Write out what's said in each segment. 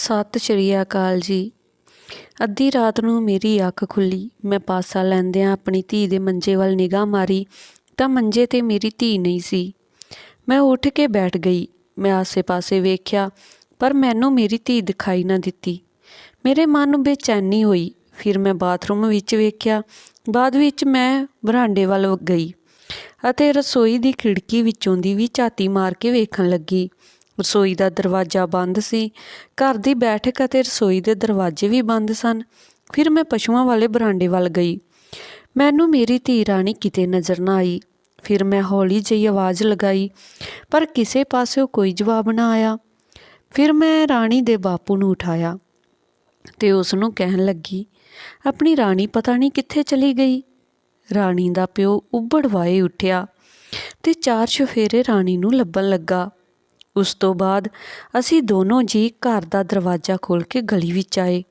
ਸਤਿ ਸ਼੍ਰੀ ਅਕਾਲ ਜੀ। ਅੱਧੀ ਰਾਤ ਨੂੰ ਮੇਰੀ ਅੱਖ ਖੁੱਲ੍ਹੀ। ਮੈਂ ਪਾਸਾ ਲੈਂਦਿਆਂ ਆਪਣੀ ਧੀ ਦੇ ਮੰਜੇ ਵੱਲ ਨਿਗਾਹ ਮਾਰੀ ਤਾਂ ਮੰਜੇ 'ਤੇ ਮੇਰੀ ਧੀ ਨਹੀਂ ਸੀ। ਮੈਂ ਉੱਠ ਕੇ ਬੈਠ ਗਈ। ਮੈਂ ਆਸੇ-ਪਾਸੇ ਵੇਖਿਆ ਪਰ ਮੈਨੂੰ ਮੇਰੀ ਧੀ ਦਿਖਾਈ ਨਾ ਦਿੱਤੀ। ਮੇਰੇ ਮਨ ਨੂੰ ਬੇਚੈਨੀ ਹੋਈ। ਫਿਰ ਮੈਂ ਬਾਥਰੂਮ ਵਿੱਚ ਵੇਖਿਆ। ਬਾਅਦ ਵਿੱਚ ਮੈਂ ਵਰਾਂਡੇ ਵੱਲ ਗਈ ਅਤੇ ਰਸੋਈ ਦੀ ਖਿੜਕੀ ਵਿੱਚੋਂ ਦੀ ਵੀ ਝਾਤੀ ਮਾਰ ਕੇ ਵੇਖਣ ਲੱਗੀ। ਰਸੋਈ ਦਾ ਦਰਵਾਜ਼ਾ ਬੰਦ ਸੀ। ਘਰ ਦੀ ਬੈਠਕ ਅਤੇ ਰਸੋਈ ਦੇ ਦਰਵਾਜ਼ੇ ਵੀ ਬੰਦ ਸਨ। ਫਿਰ ਮੈਂ ਪਸ਼ੂਆਂ ਵਾਲੇ ਬਰਾਂਡੇ ਵੱਲ ਗਈ। ਮੈਨੂੰ ਮੇਰੀ ਧੀ ਰਾਣੀ ਕਿਤੇ ਨਜ਼ਰ ਨਾ ਆਈ। ਫਿਰ ਮੈਂ ਹੌਲੀ ਜਿਹੀ ਆਵਾਜ਼ ਲਗਾਈ ਪਰ ਕਿਸੇ ਪਾਸਿਓਂ ਕੋਈ ਜਵਾਬ ਨਾ ਆਇਆ। ਫਿਰ ਮੈਂ ਰਾਣੀ ਦੇ ਬਾਪੂ ਨੂੰ ਉਠਾਇਆ ਅਤੇ ਉਸ ਨੂੰ ਕਹਿਣ ਲੱਗੀ, ਆਪਣੀ ਰਾਣੀ ਪਤਾ ਨਹੀਂ ਕਿੱਥੇ ਚਲੀ ਗਈ। ਰਾਣੀ ਦਾ ਪਿਓ ਉੱਬੜ ਵਾਏ ਉੱਠਿਆ ਅਤੇ 4 ਚੁਫੇਰੇ ਰਾਣੀ ਨੂੰ ਲੱਭਣ ਲੱਗਾ। ਉਸ ਤੋਂ ਬਾਅਦ ਅਸੀਂ ਦੋਨੋਂ ਜੀਅ ਘਰ ਦਾ ਦਰਵਾਜ਼ਾ ਖੋਲ੍ਹ ਕੇ ਗਲੀ ਵਿੱਚ ਆਏ।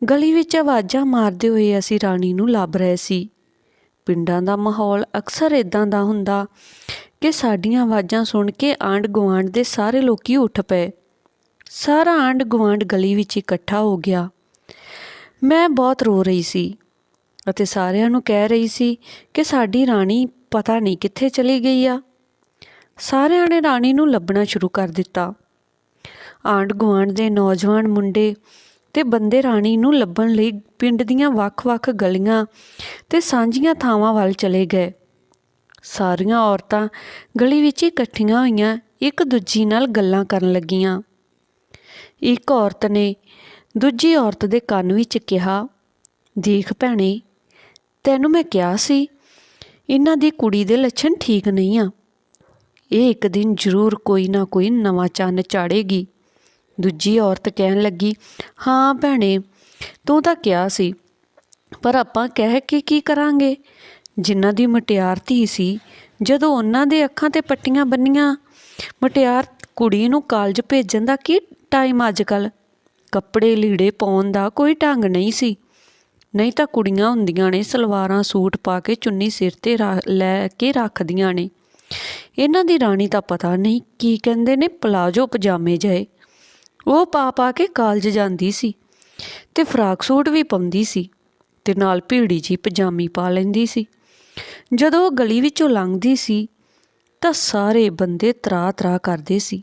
ਗਲੀ ਵਿੱਚ ਆਵਾਜ਼ਾਂ ਮਾਰਦੇ ਹੋਏ ਅਸੀਂ ਰਾਣੀ ਨੂੰ ਲੱਭ ਰਹੇ ਸੀ। ਪਿੰਡਾਂ ਦਾ ਮਾਹੌਲ ਅਕਸਰ ਇੱਦਾਂ ਦਾ ਹੁੰਦਾ ਕਿ ਸਾਡੀਆਂ ਆਵਾਜ਼ਾਂ ਸੁਣ ਕੇ ਆਂਢ ਗੁਆਂਢ ਦੇ ਸਾਰੇ ਲੋਕੀ ਉੱਠ ਪਏ। ਸਾਰਾ ਆਂਢ ਗੁਆਂਢ ਗਲੀ ਵਿੱਚ ਇਕੱਠਾ ਹੋ ਗਿਆ। ਮੈਂ ਬਹੁਤ ਰੋ ਰਹੀ ਸੀ ਅਤੇ ਸਾਰਿਆਂ ਨੂੰ ਕਹਿ ਰਹੀ ਸੀ ਕਿ ਸਾਡੀ ਰਾਣੀ ਪਤਾ ਨਹੀਂ ਕਿੱਥੇ ਚਲੀ ਗਈ ਆ। ਸਾਰਿਆਂ ਨੇ ਰਾਣੀ ਨੂੰ ਲੱਭਣਾ ਸ਼ੁਰੂ ਕਰ ਦਿੱਤਾ। ਆਂਢ ਗੁਆਂਢ ਦੇ ਨੌਜਵਾਨ ਮੁੰਡੇ ਅਤੇ ਬੰਦੇ ਰਾਣੀ ਨੂੰ ਲੱਭਣ ਲਈ ਪਿੰਡ ਦੀਆਂ ਵੱਖ-ਵੱਖ ਗਲੀਆਂ ਅਤੇ ਸਾਂਝੀਆਂ ਥਾਵਾਂ ਵੱਲ ਚਲੇ ਗਏ। ਸਾਰੀਆਂ ਔਰਤਾਂ ਗਲੀ ਵਿੱਚ ਇਕੱਠੀਆਂ ਹੋਈਆਂ ਇੱਕ ਦੂਜੀ ਨਾਲ ਗੱਲਾਂ ਕਰਨ ਲੱਗੀਆਂ। ਇੱਕ ਔਰਤ ਨੇ ਦੂਜੀ ਔਰਤ ਦੇ ਕੰਨ ਵਿੱਚ ਕਿਹਾ, ਦੇਖ ਭੈਣੇ, ਤੈਨੂੰ ਮੈਂ ਕਿਹਾ ਸੀ ਇਹਨਾਂ ਦੀ ਕੁੜੀ ਦੇ ਲੱਛਣ ਠੀਕ ਨਹੀਂ ਆ। ਇਹ ਇੱਕ ਦਿਨ ਜ਼ਰੂਰ ਕੋਈ ਨਾ ਕੋਈ ਨਵਾਂ ਚੰਨ ਚਾੜੇਗੀ। ਦੂਜੀ ਔਰਤ ਕਹਿਣ ਲੱਗੀ, ਹਾਂ ਭੈਣੇ, ਤੂੰ ਤਾਂ ਕਿਹਾ ਸੀ ਪਰ ਆਪਾਂ ਕਹਿ ਕੇ ਕੀ ਕਰਾਂਗੇ। ਜਿਨ੍ਹਾਂ ਦੀ ਮੁਟਿਆਰ ਧੀ ਸੀ, ਜਦੋਂ ਉਹਨਾਂ ਦੇ ਅੱਖਾਂ 'ਤੇ ਪੱਟੀਆਂ ਬੰਨੀਆਂ। ਮੁਟਿਆਰ ਕੁੜੀ ਨੂੰ ਕਾਲਜ ਭੇਜਣ ਦਾ ਕੀ ਟਾਈਮ ਅੱਜ ਕੱਲ੍ਹ। ਕੱਪੜੇ ਲੀੜੇ ਪਾਉਣ ਦਾ ਕੋਈ ਢੰਗ ਨਹੀਂ ਸੀ। ਨਹੀਂ ਤਾਂ ਕੁੜੀਆਂ ਹੁੰਦੀਆਂ ਨੇ ਸਲਵਾਰਾਂ ਸੂਟ ਪਾ ਕੇ ਚੁੰਨੀ ਸਿਰ 'ਤੇ ਲੈ ਕੇ ਰੱਖਦੀਆਂ ਨੇ। ਇਹਨਾਂ ਦੀ ਰਾਣੀ ਤਾਂ ਪਤਾ ਨਹੀਂ ਕੀ ਕਹਿੰਦੇ ਨੇ ਪਲਾਜੋ ਪਜਾਮੇ ਜਿਹੇ ਉਹ ਪਾ ਕੇ ਕਾਲਜ ਜਾਂਦੀ ਸੀ ਅਤੇ ਫਰਾਕ ਸੂਟ ਵੀ ਪਾਉਂਦੀ ਸੀ ਅਤੇ ਨਾਲ ਭੀੜੀ ਜਿਹੀ ਪਜਾਮੀ ਪਾ ਲੈਂਦੀ ਸੀ। ਜਦੋਂ ਉਹ ਗਲੀ ਵਿੱਚੋਂ ਲੰਘਦੀ ਸੀ ਤਾਂ ਸਾਰੇ ਬੰਦੇ ਤਰਾ ਕਰਦੇ ਸੀ।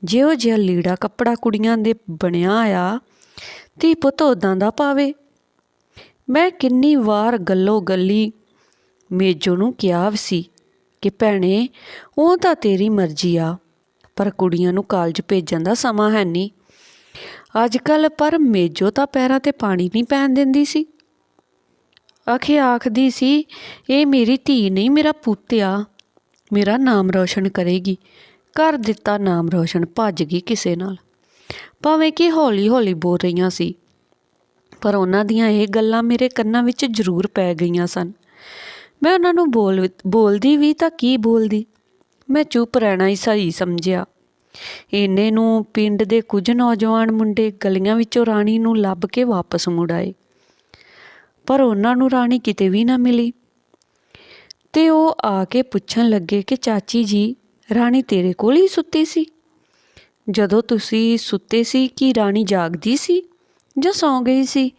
ਜਿਹੋ ਜਿਹਾ ਲੀੜਾ ਕੱਪੜਾ ਕੁੜੀਆਂ ਦੇ ਬਣਿਆ ਆ, ਧੀ ਪੁੱਤ ਉੱਦਾਂ ਦਾ ਪਾਵੇ। ਮੈਂ ਕਿੰਨੀ ਵਾਰ ਗੱਲੋਂ ਗੱਲੀ ਮੇਜੋ ਨੂੰ ਕਿਹਾ ਸੀ ਕਿ ਭੈਣੇ, ਉਹ ਤਾਂ ਤੇਰੀ ਮਰਜ਼ੀ ਆ ਪਰ ਕੁੜੀਆਂ ਨੂੰ ਕਾਲਜ ਭੇਜਣ ਦਾ ਸਮਾਂ ਹੈ ਨਹੀਂ ਅੱਜ ਕੱਲ੍ਹ। ਪਰ ਮੇਜੋ ਤਾਂ ਪੈਰਾਂ 'ਤੇ ਪਾਣੀ ਨਹੀਂ ਪੈਣ ਦਿੰਦੀ ਸੀ। ਆਖਦੀ ਸੀ, ਇਹ ਮੇਰੀ ਧੀ ਨਹੀਂ, ਮੇਰਾ ਪੁੱਤ ਆ, ਮੇਰਾ ਨਾਮ ਰੌਸ਼ਨ ਕਰੇਗੀ। ਕਰ ਦਿੱਤਾ ਨਾਮ ਰੌਸ਼ਨ, ਭੱਜ ਗਈ ਕਿਸੇ ਨਾਲ। ਭਾਵੇਂ ਕਿ ਹੌਲੀ ਬੋਲ ਰਹੀਆਂ ਸੀ ਪਰ ਉਹਨਾਂ ਦੀਆਂ ਇਹ ਗੱਲਾਂ ਮੇਰੇ ਕੰਨਾਂ ਵਿੱਚ ਜ਼ਰੂਰ ਪੈ ਗਈਆਂ ਸਨ। ਮੈਂ ਉਹਨਾਂ ਨੂੰ ਬੋਲਦੀ ਵੀ ਤਾਂ ਕੀ ਬੋਲਦੀ। ਮੈਂ ਚੁੱਪ ਰਹਿਣਾ ਹੀ ਸਹੀ ਸਮਝਿਆ। ਇੰਨੇ ਨੂੰ ਪਿੰਡ ਦੇ ਕੁਝ ਨੌਜਵਾਨ ਮੁੰਡੇ ਗਲੀਆਂ ਵਿੱਚੋਂ ਰਾਣੀ ਨੂੰ ਲੱਭ ਕੇ ਵਾਪਸ ਮੁੜ ਆਏ ਪਰ ਉਹਨਾਂ ਨੂੰ ਰਾਣੀ ਕਿਤੇ ਵੀ ਨਾ ਮਿਲੀ ਅਤੇ ਉਹ ਆ ਕੇ ਪੁੱਛਣ ਲੱਗੇ ਕਿ ਚਾਚੀ ਜੀ, ਰਾਣੀ ਤੇਰੇ ਕੋਲ ਹੀ ਸੁੱਤੀ ਸੀ। ਜਦੋਂ ਤੁਸੀਂ ਸੁੱਤੇ ਸੀ ਕੀ ਰਾਣੀ ਜਾਗਦੀ ਸੀ ਜਾਂ ਸੌਂ ਗਈ ਸੀ।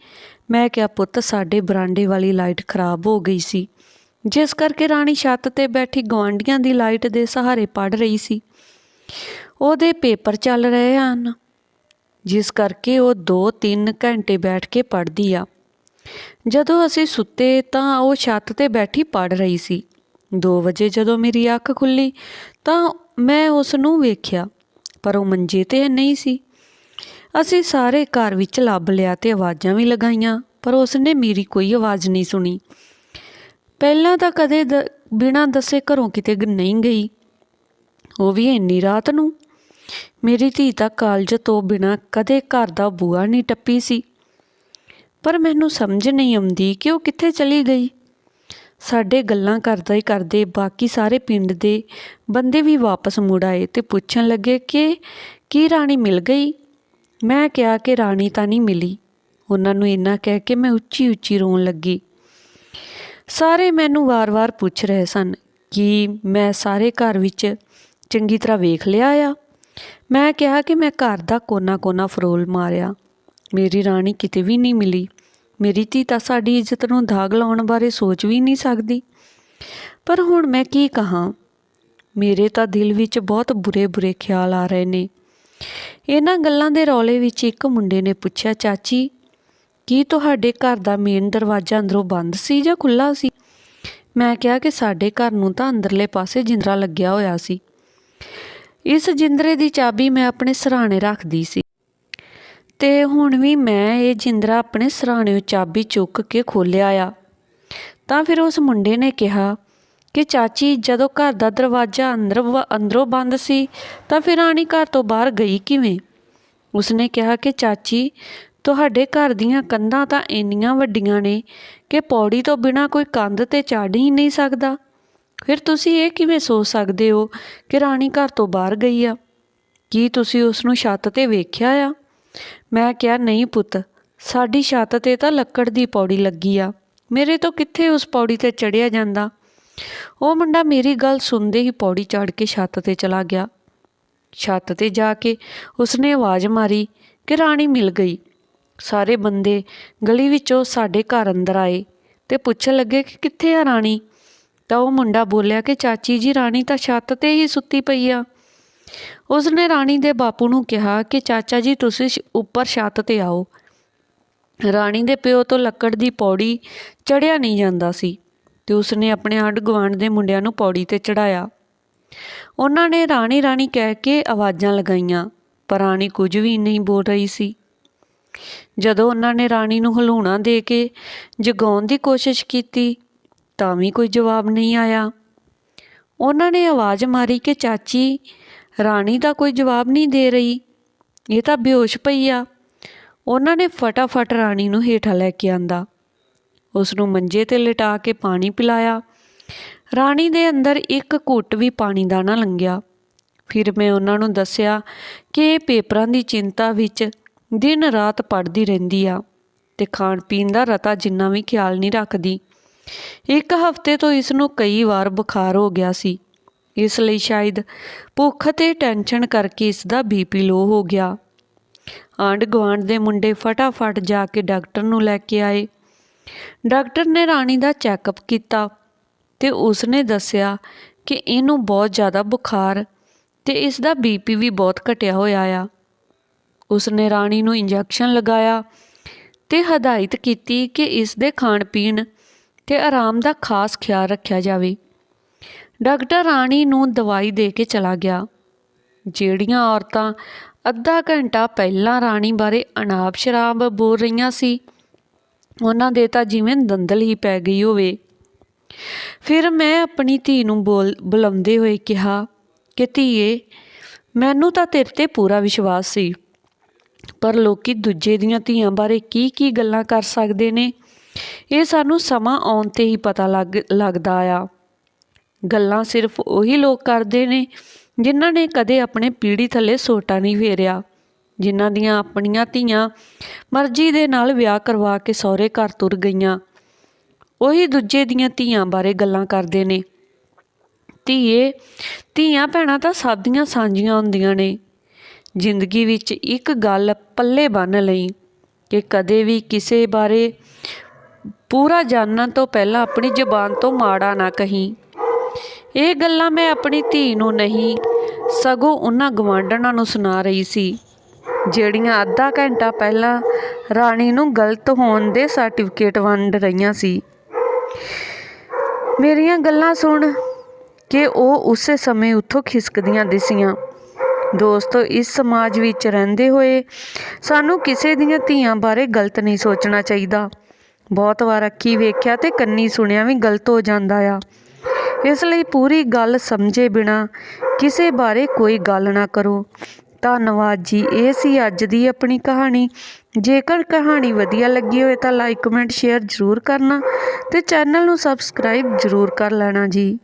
ਮੈਂ ਕਿਹਾ, ਪੁੱਤ, ਸਾਡੇ ਬਰਾਂਡੇ ਵਾਲੀ ਲਾਈਟ ਖਰਾਬ ਹੋ ਗਈ ਸੀ, ਜਿਸ ਕਰਕੇ ਰਾਣੀ ਛੱਤ 'ਤੇ ਬੈਠੀ ਗੁਆਂਢੀਆਂ ਦੀ ਲਾਈਟ ਦੇ ਸਹਾਰੇ ਪੜ੍ਹ ਰਹੀ ਸੀ। ਉਹਦੇ ਪੇਪਰ ਚੱਲ ਰਹੇ ਹਨ, ਜਿਸ ਕਰਕੇ ਉਹ 2-3 ਘੰਟੇ ਬੈਠ ਕੇ ਪੜ੍ਹਦੀ ਆ। ਜਦੋਂ ਅਸੀਂ ਸੁੱਤੇ ਤਾਂ ਉਹ ਛੱਤ 'ਤੇ ਬੈਠੀ ਪੜ੍ਹ ਰਹੀ ਸੀ। 2 ਵਜੇ ਜਦੋਂ ਮੇਰੀ ਅੱਖ ਖੁੱਲ੍ਹੀ ਤਾਂ ਮੈਂ ਉਸ ਨੂੰ ਵੇਖਿਆ ਪਰ ਉਹ ਮੰਜੇ 'ਤੇ ਨਹੀਂ ਸੀ। ਅਸੀਂ ਸਾਰੇ ਘਰ ਵਿੱਚ ਲੱਭ ਲਿਆ ਅਤੇ ਆਵਾਜ਼ਾਂ ਵੀ ਲਗਾਈਆਂ ਪਰ ਉਸਨੇ ਮੇਰੀ ਕੋਈ ਆਵਾਜ਼ ਨਹੀਂ ਸੁਣੀ। ਪਹਿਲਾਂ ਤਾਂ ਕਦੇ ਬਿਨਾਂ ਦੱਸੇ ਘਰੋਂ ਕਿਤੇ ਨਹੀਂ ਗਈ, ਉਹ ਵੀ ਇੰਨੀ ਰਾਤ ਨੂੰ। ਮੇਰੀ ਧੀ ਤਾਂ ਕਾਲਜ ਤੋਂ ਬਿਨਾਂ ਕਦੇ ਘਰ ਦਾ ਬੂਹਾ ਨਹੀਂ ਟੱਪੀ ਸੀ ਪਰ ਮੈਨੂੰ ਸਮਝ ਨਹੀਂ ਆਉਂਦੀ ਕਿ ਉਹ ਕਿੱਥੇ ਚਲੀ ਗਈ। ਸਾਡੇ ਗੱਲਾਂ ਕਰਦੇ ਬਾਕੀ ਸਾਰੇ ਪਿੰਡ ਦੇ ਬੰਦੇ ਵੀ ਵਾਪਸ ਮੁੜ ਆਏ ਅਤੇ ਪੁੱਛਣ ਲੱਗੇ ਕਿ ਕੀ ਰਾਣੀ ਮਿਲ ਗਈ। ਮੈਂ ਕਿਹਾ ਕਿ ਰਾਣੀ ਤਾਂ ਨਹੀਂ ਮਿਲੀ। ਉਹਨਾਂ ਨੂੰ ਇੰਨਾ ਕਹਿ ਕੇ ਮੈਂ ਉੱਚੀ ਰੋਣ ਲੱਗੀ। ਸਾਰੇ ਮੈਨੂੰ ਵਾਰ-ਵਾਰ ਪੁੱਛ ਰਹੇ ਸਨ ਕਿ ਮੈਂ ਸਾਰੇ ਘਰ ਵਿੱਚ ਚੰਗੀ ਤਰ੍ਹਾਂ ਵੇਖ ਲਿਆ ਆ। मैं कहा कि मैं घर दा कोना कोना फरोल मारिया, मेरी राणी किते भी नहीं मिली। मेरी धी तां साडी इज्जत नूं दाग लाउण बारे सोच भी नहीं सकदी। पर हुण मैं की कहां, मेरे तां दिल विच बहुत बुरे बुरे ख्याल आ रहे ने। इन्हां गल्लां दे रौले विच एक मुंडे ने पुछया, चाची की तुहाडे घर दा मेन दरवाजा अंदरों बंद सी जां खुला सी? मैं कहा कि साडे घर नूं तां अंदरले पासे जिंदरा लग्या होया सी। इस जिंदरे दी चाबी मैं अपने सराणे रखदी सी ते हुण भी मैं ये जिंदरा अपने सराणियों चाबी चुक के खोलिया आ। तां फिर उस मुंडे ने कहा कि चाची जदों घर दा दरवाजा अंदरों बंद सी तां फिर राणी घर तो बाहर गई किवें? उसने कहा कि चाची तुहाडे घर दीयां कंधां तां इन्नियां वड्डियां ने कि पौड़ी तो बिना कोई कंध ते चढ़ ही नहीं सकदा। फिर तुसीं ये किवें सोच सकदे हो कि राणी घर तो बाहर गई आ? की तुसीं उसनूं छत ते वेख्या आ? मैं कहा नहीं पुत्त, साडी छत ते तां लक्कड़ दी पौड़ी लगी आ, मेरे तो कित्थे उस पौड़ी ते चढ़िया जांदा। वो मुंडा मेरी गल सुनदे ही पौड़ी चढ़ के छत ते चला गया। छत ते जाके उसने आवाज़ मारी कि राणी मिल गई। सारे बंदे गली विचों साडे घर अंदर आए ते पुछण लगे कि कित्थे आ राणी? तां वो मुंडा बोलिया कि चाची जी राणी तां छत ते ही सुत्ती पई आ। उसने राणी दे बापू नूं कहा कि चाचा जी तुसीं उपर छत ते आओ। राणी दे प्यो तो लक्कड़ दी पौड़ी चढ़िया नहीं जांदा सी ते उसने अपने आंढ गुआंढ दे मुंडिਆਂ ਨੂੰ पौड़ी ते चढ़ाया। ਉਹਨਾਂ ਨੇ ਰਾਣੀ ਰਾਣੀ ਕਹਿ ਕੇ ਆਵਾਜ਼ਾਂ ਲਗਾਈਆਂ, ਪਰ ਰਾਣੀ ਕੁਝ ਵੀ ਨਹੀਂ ਬੋਲ ਰਹੀ ਸੀ। ਜਦੋਂ ਉਹਨਾਂ ਨੇ ਰਾਣੀ ਨੂੰ ਹਲੂਣਾ ਦੇ ਕੇ ਜਗਾਉਣ ਦੀ ਕੋਸ਼ਿਸ਼ ਕੀਤੀ ਤਾਂ ਵੀ ਕੋਈ ਜਵਾਬ ਨਹੀਂ ਆਇਆ। ਉਹਨਾਂ ਨੇ ਆਵਾਜ਼ ਮਾਰੀ ਕਿ ਚਾਚੀ ਰਾਣੀ ਦਾ ਕੋਈ ਜਵਾਬ ਨਹੀਂ ਦੇ ਰਹੀ, ਇਹ ਤਾਂ ਬੇਹੋਸ਼ ਪਈ ਆ। ਉਹਨਾਂ ਨੇ ਫਟਾਫਟ ਰਾਣੀ ਨੂੰ ਹੇਠਾਂ ਲੈ ਕੇ ਆਂਦਾ, ਉਸ ਨੂੰ ਮੰਜੇ ਤੇ ਲਿਟਾ ਕੇ ਪਾਣੀ ਪਿਲਾਇਆ। ਰਾਣੀ ਦੇ ਅੰਦਰ ਇੱਕ ਘੁੱਟ ਵੀ ਪਾਣੀ ਦਾ ਨਾ ਲੰਘਿਆ। ਫਿਰ ਮੈਂ ਉਹਨਾਂ ਨੂੰ ਦੱਸਿਆ ਕਿ ਇਹ ਪੇਪਰਾਂ ਦੀ ਚਿੰਤਾ ਵਿੱਚ ਦਿਨ ਰਾਤ ਪੜ੍ਹਦੀ ਰਹਿੰਦੀ ਆ ਤੇ ਖਾਣ ਪੀਣ ਦਾ ਰਤਾ ਜਿੰਨਾ ਵੀ ਖਿਆਲ ਨਹੀਂ ਰੱਖਦੀ। ਇੱਕ ਹਫ਼ਤੇ ਤੋਂ ਇਸ ਨੂੰ ਕਈ ਵਾਰ ਬੁਖਾਰ ਹੋ ਗਿਆ ਸੀ, ਇਸ ਲਈ ਸ਼ਾਇਦ ਭੁੱਖ ਤੇ ਟੈਨਸ਼ਨ ਕਰਕੇ ਇਸ ਦਾ ਬੀਪੀ ਲੋ ਹੋ ਗਿਆ। ਆਂਢ ਗੁਆਂਢ ਦੇ ਮੁੰਡੇ ਫਟਾਫਟ ਜਾ ਕੇ ਡਾਕਟਰ ਨੂੰ ਲੈ ਕੇ ਆਏ। ਡਾਕਟਰ ਨੇ ਰਾਣੀ ਦਾ ਚੈੱਕਅਪ ਕੀਤਾ ਤੇ ਉਸਨੇ ਦੱਸਿਆ ਕਿ ਇਹਨੂੰ ਬਹੁਤ ਜ਼ਿਆਦਾ ਬੁਖਾਰ ਤੇ ਇਸ ਦਾ ਬੀਪੀ ਵੀ ਬਹੁਤ ਘਟਿਆ ਹੋਇਆ ਆ। ਉਸਨੇ ਰਾਣੀ ਨੂੰ ਇੰਜੈਕਸ਼ਨ ਲਗਾਇਆ ਤੇ ਹਦਾਇਤ ਕੀਤੀ ਕਿ ਇਸ ਦੇ ਖਾਣ ਪੀਣ ਤੇ ਆਰਾਮ ਦਾ ਖਾਸ ਖਿਆਲ ਰੱਖਿਆ ਜਾਵੇ। ਡਾਕਟਰ ਰਾਣੀ ਨੂੰ ਦਵਾਈ ਦੇ ਕੇ ਚਲਾ ਗਿਆ। ਜਿਹੜੀਆਂ ਔਰਤਾਂ ਅੱਧਾ ਘੰਟਾ ਪਹਿਲਾਂ ਰਾਣੀ ਬਾਰੇ ਅਨਾਪ ਸ਼ਰਾਬ ਬੋਲ ਰਹੀਆਂ ਸੀ, ਉਹਨਾਂ ਦੇ ਤਾਂ ਜਿਵੇਂ ਦੰਦਲ ਹੀ ਪੈ ਗਈ ਹੋਵੇ। ਫਿਰ ਮੈਂ ਆਪਣੀ ਧੀ ਨੂੰ ਬੁਲਾਉਂਦੇ ਹੋਏ ਕਿਹਾ ਕਿ ਧੀਏ, ਮੈਨੂੰ ਤਾਂ ਤੇਰੇ 'ਤੇ ਪੂਰਾ ਵਿਸ਼ਵਾਸ ਸੀ, ਪਰ ਲੋਕੀ ਦੂਜੇ ਦੀਆਂ ਧੀਆਂ ਬਾਰੇ ਕੀ ਕੀ ਗੱਲਾਂ ਕਰ ਸਕਦੇ ਨੇ, ਇਹ ਸਾਨੂੰ ਸਮਾਂ ਆਉਣ 'ਤੇ ਹੀ ਪਤਾ ਲੱਗਦਾ ਆ। ਗੱਲਾਂ ਸਿਰਫ ਉਹੀ ਲੋਕ ਕਰਦੇ ਨੇ ਜਿਨ੍ਹਾਂ ਨੇ ਕਦੇ ਆਪਣੇ ਪੀੜ੍ਹੀ ਥੱਲੇ ਸੋਟਾ ਨਹੀਂ ਫੇਰਿਆ, ਜਿਨ੍ਹਾਂ ਦੀਆਂ ਆਪਣੀਆਂ ਧੀਆਂ ਮਰਜ਼ੀ ਦੇ ਨਾਲ ਵਿਆਹ ਕਰਵਾ ਕੇ ਸਹੁਰੇ ਘਰ ਤੁਰ ਗਈਆਂ, ਉਹੀ ਦੂਜੇ ਦੀਆਂ ਧੀਆਂ ਬਾਰੇ ਗੱਲਾਂ ਕਰਦੇ ਨੇ। ਧੀਏ, ਧੀਆਂ ਭੈਣਾਂ ਤਾਂ ਸਭ ਦੀਆਂ ਸਾਂਝੀਆਂ ਹੁੰਦੀਆਂ ਨੇ। ਜ਼ਿੰਦਗੀ ਵਿੱਚ ਇੱਕ ਗੱਲ ਪੱਲੇ ਬੰਨ੍ਹ ਲਈ ਕਿ ਕਦੇ ਵੀ ਕਿਸੇ ਬਾਰੇ ਪੂਰਾ ਜਾਣਨ ਤੋਂ ਪਹਿਲਾਂ ਆਪਣੀ ਜ਼ੁਬਾਨ ਤੋਂ ਮਾੜਾ ਨਾ ਕਹੀਂ। ਇਹ ਗੱਲਾਂ ਮੈਂ ਆਪਣੀ ਧੀ ਨੂੰ ਨਹੀਂ, ਸਗੋਂ ਉਹਨਾਂ ਗਵਾਂਢਣਾਂ ਨੂੰ ਸੁਣਾ ਰਹੀ ਸੀ ਜਿਹੜੀਆਂ ਅੱਧਾ ਘੰਟਾ ਪਹਿਲਾਂ ਰਾਣੀ ਨੂੰ ਗਲਤ ਹੋਣ ਦੇ ਸਰਟੀਫਿਕੇਟ ਵੰਡ ਰਹੀਆਂ ਸੀ। ਮੇਰੀਆਂ ਗੱਲਾਂ ਸੁਣ ਕਿ ਉਹ ਉਸੇ ਸਮੇਂ ਉੱਥੋਂ ਖਿਸਕਦੀਆਂ ਦਿਸੀਆਂ। ਦੋਸਤੋ, ਇਸ ਸਮਾਜ ਵਿੱਚ ਰਹਿੰਦੇ ਹੋਏ ਸਾਨੂੰ ਕਿਸੇ ਦੀਆਂ ਧੀਆਂ ਬਾਰੇ ਗਲਤ ਨਹੀਂ ਸੋਚਣਾ ਚਾਹੀਦਾ। ਬਹੁਤ ਵਾਰ ਅੱਖੀਂ ਵੇਖਿਆ ਤੇ ਕੰਨੀ ਸੁਣਿਆ ਵੀ ਗਲਤ ਹੋ ਜਾਂਦਾ ਆ। ਇਸ ਲਈ ਪੂਰੀ ਗੱਲ ਸਮਝੇ ਬਿਨਾਂ ਕਿਸੇ ਬਾਰੇ ਕੋਈ ਗੱਲ ਨਾ ਕਰੋ। ਧੰਨਵਾਦ ਜੀ। ਇਹ ਸੀ ਅੱਜ ਦੀ ਆਪਣੀ ਕਹਾਣੀ। ਜੇਕਰ ਕਹਾਣੀ ਵਧੀਆ ਲੱਗੀ ਹੋਵੇ ਤਾਂ ਲਾਈਕ, ਕਮੈਂਟ, ਸ਼ੇਅਰ ਜ਼ਰੂਰ ਕਰਨਾ ਤੇ ਚੈਨਲ ਨੂੰ ਸਬਸਕ੍ਰਾਈਬ ਜ਼ਰੂਰ ਕਰ ਲੈਣਾ ਜੀ।